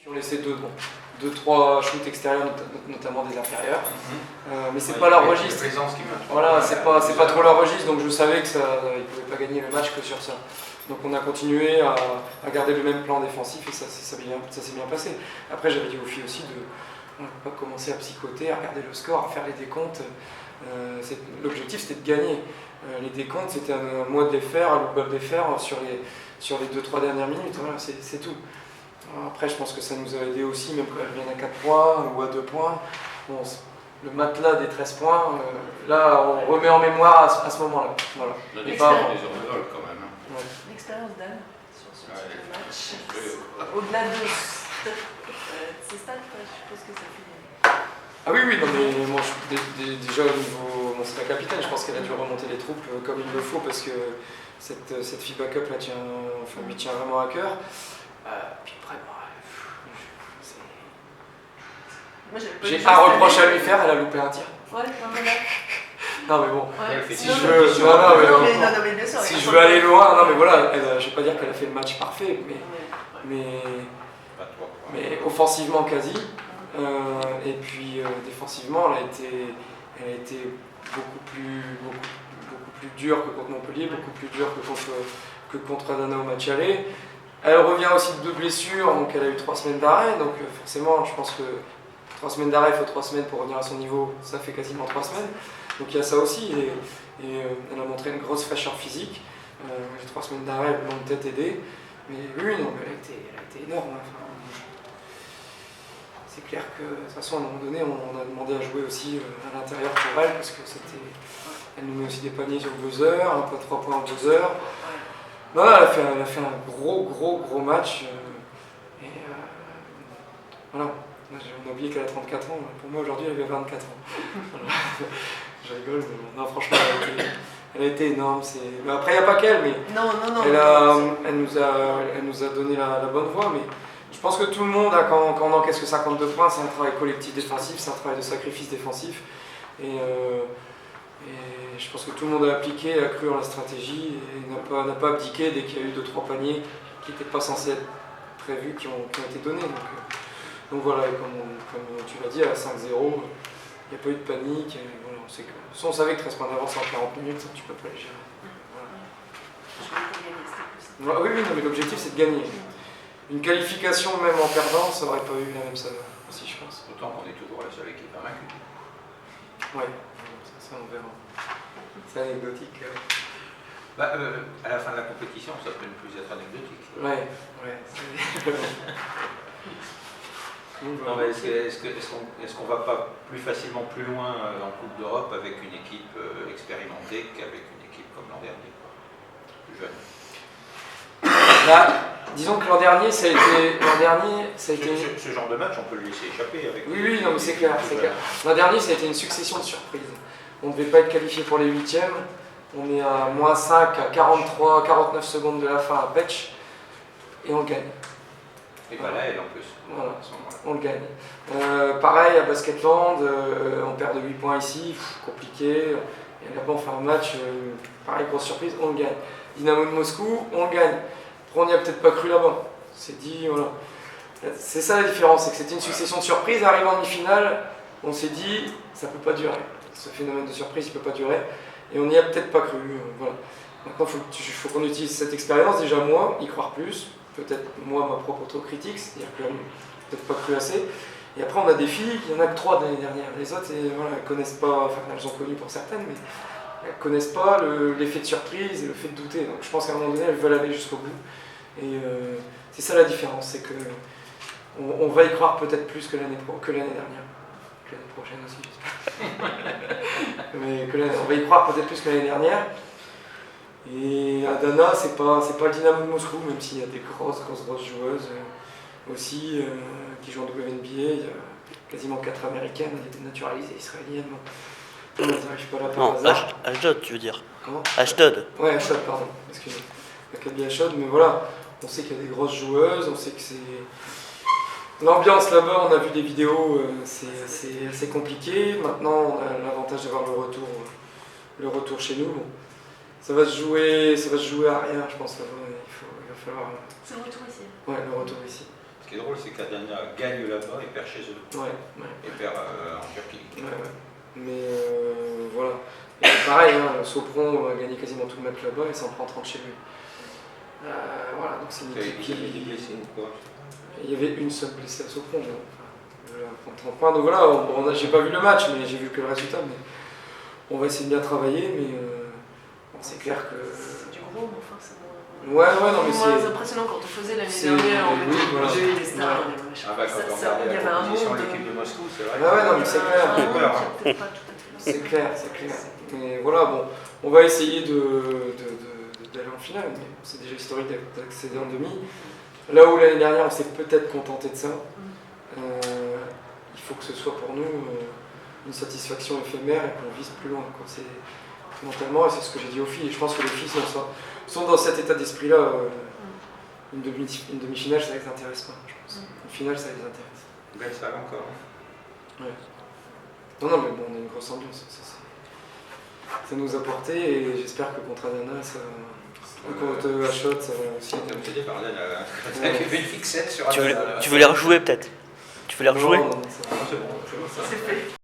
ont laissé 2-3 shoots extérieurs, notamment des intérieurs. Mais c'est pas leur registre. Voilà, c'est pas trop leur registre, donc je savais qu'ils ne pouvaient pas gagner le match que sur ça. Donc on a continué à garder le même plan défensif et ça s'est bien passé. Après j'avais dit aux filles aussi on ne peut pas commencer à psychoter, à regarder le score, à faire les décomptes. L'objectif c'était de gagner. Les décomptes c'était à moi de les faire, à l'autre de les faire sur les 2-3 dernières minutes, voilà, c'est tout. Après je pense que ça nous a aidé aussi, même quand elles viennent à 4 points ou à 2 points. Bon, le matelas des 13 points, là on remet en mémoire à ce moment-là. Voilà. L'expérience d'Anne sur ce type de match, au-delà de ces stats, je pense que ça fait... Ah oui, non, mais moi, déjà au niveau... Bon, c'est la capitaine, je pense qu'elle a dû remonter les troupes comme il le faut parce que cette FIBA Cup là lui tient vraiment à cœur. Puis après, j'ai un reproche à lui faire, elle a loupé un tir. Ouais, non mais bon, ouais. si je veux aller loin, non mais voilà, je vais pas dire qu'elle a fait le match parfait, mais offensivement quasi, et puis défensivement elle a été beaucoup plus dure que contre Montpellier, beaucoup plus dure que contre Adana au match aller. Elle revient aussi de 2 blessures, donc elle a eu 3 semaines d'arrêt, donc forcément je pense que 3 semaines d'arrêt, il faut 3 semaines pour revenir à son niveau, ça fait quasiment 3 semaines. Donc il y a ça aussi, et elle a montré une grosse fraîcheur physique. Les 3 semaines d'arrêt l'ont peut-être aidé, mais oui, non, elle a été énorme. Enfin, c'est clair que de toute façon, à un moment donné, on a demandé à jouer aussi à l'intérieur pour elle, parce que elle nous met aussi des paniers sur le buzzer, un peu 3 points au buzzer. Non, elle a fait un gros match. Voilà. On a oublié qu'elle a 34 ans. Pour moi, aujourd'hui, elle avait 24 ans. Je rigole, mais non, franchement, elle a été énorme. Mais après, il n'y a pas qu'elle, mais non, elle nous a donné la bonne voie. Mais je pense que tout le monde, quand on encaisse que 52 points, c'est un travail collectif défensif, c'est un travail de sacrifice défensif. Et je pense que tout le monde a appliqué, a cru en la stratégie et n'a pas abdiqué dès qu'il y a eu 2-3 paniers qui n'étaient pas censés être prévus, qui ont été donnés. Donc voilà, comme tu l'as dit, à 5-0, il n'y a pas eu de panique. Voilà, on savait que 13 points d'avance en 40 minutes, tu ne peux pas les gérer. Voilà. Oui, non, mais l'objectif c'est de gagner. Une qualification, même en perdant, ça n'aurait pas eu la même saveur, aussi, je pense. Autant qu'on est toujours la seule équipe invaincue. Ouais, ça on verra. C'est anecdotique. À la fin de la compétition, ça peut ne plus être anecdotique. Ouais. Non, mais est-ce qu'on va pas plus facilement plus loin en Coupe d'Europe avec une équipe expérimentée qu'avec une équipe comme l'an dernier, plus jeune? Disons que l'an dernier, ça a été... Ce genre de match, on peut le laisser échapper avec... Oui, non, mais c'est clair. L'an dernier, ça a été une succession de surprises. On ne devait pas être qualifié pour les 8e. On est à -5 à 49 secondes de la fin à Petch. Et on le gagne. Et pas là, elle en plus. Voilà, on le gagne. Pareil à Basketland, on perd de 8 points ici, compliqué. Et là-bas, on fait un match, pareil, grosse surprise, on le gagne. Dynamo de Moscou, on le gagne. Après, on n'y a peut-être pas cru là-bas. C'est dit, voilà. C'est ça la différence, c'est que c'était une succession de surprises. Arrivé en demi-finale, on s'est dit, ça ne peut pas durer. Ce phénomène de surprise, il ne peut pas durer. Et on n'y a peut-être pas cru. Voilà. Maintenant, il faut qu'on utilise cette expérience, déjà moi, y croire plus. Peut-être moi, ma propre autocritique, c'est-à-dire que peut-être pas cru assez. Et après, on a des filles, il n'y en a que 3 de l'année dernière. Les autres, voilà, elles connaissent pas, enfin, elles ont connu pour certaines, mais elles ne connaissent pas l'effet de surprise et le fait de douter. Donc je pense qu'à un moment donné, elles veulent aller jusqu'au bout. Et c'est ça la différence, c'est que on va y croire peut-être plus que l'année dernière. Que l'année prochaine aussi, j'espère. Mais on va y croire peut-être plus que l'année dernière. Et Adana, c'est pas le Dynamo de Moscou, même s'il y a des grosses joueuses aussi qui jouent en WNBA. Il y a quasiment 4 américaines, il y a des naturalisées israéliennes. Non, elles n'arrivent pas là par hasard. Ashdod, tu veux dire? Comment? Ashdod. Ouais, Ashdod, pardon. Excusez-moi. Maccabi Ashdod, mais voilà, on sait qu'il y a des grosses joueuses, on sait que c'est... L'ambiance là-bas, on a vu des vidéos, c'est assez compliqué. Maintenant, on a l'avantage d'avoir le retour chez nous. Bon. Ça va se jouer à rien, je pense. Là-bas. Il va falloir. C'est le retour ici. Ouais, le retour ici. Ce qui est drôle, c'est qu'Adana gagne là-bas et perd chez eux. Ouais. Et perd en Turquie. Ouais. Mais voilà. Et pareil, hein, Sopron a gagné quasiment tout le match là-bas et s'en prend 30 chez lui. Voilà, donc c'est une équipe qui... Il y avait des blessés ou quoi? Il y avait une seule blessée à Sopron, prendre 30 points. Donc voilà, j'ai pas vu le match, mais j'ai vu que le résultat. Mais on va essayer de bien travailler, mais c'est clair que... C'est du gros, mais enfin, c'est Ouais, non, mais moins c'est... impressionnant quand on faisait l'année c'est- dernière, on oui, mettait voilà. des jeux, des stars, Ouais. des machins. Ah bah quand on Ça, regardait il y la avait un composition de monde. l'équipe de Moscou, c'est vrai. Ah ouais, non, mais c'est clair. Ça fait peur, hein. Peut-être pas tout à fait là. C'est clair. Mais voilà, bon, on va essayer d'aller en finale, mais c'est déjà historique d'accéder en demi. Là où l'année dernière on s'est peut-être contenté de ça, il faut que ce soit pour nous une satisfaction éphémère et qu'on vise plus loin. C'est mentalement, et c'est ce que j'ai dit aux filles, et je pense que les filles sont dans cet état d'esprit-là. Une demi-finale, ça les intéresse pas, je pense. Une finale, ça les intéresse. Belle salle encore. Ouais. Non, mais bon, on a une grosse ambiance. Ça nous a porté et j'espère que contre Adana, ça. Contre Hachot, ça va aussi. Comme tu dis, Bardel a occupé une fixette sur Tu Adana. veux les rejouer peut-être? Tu veux les rejouer? Non, C'est bon. C'est fait.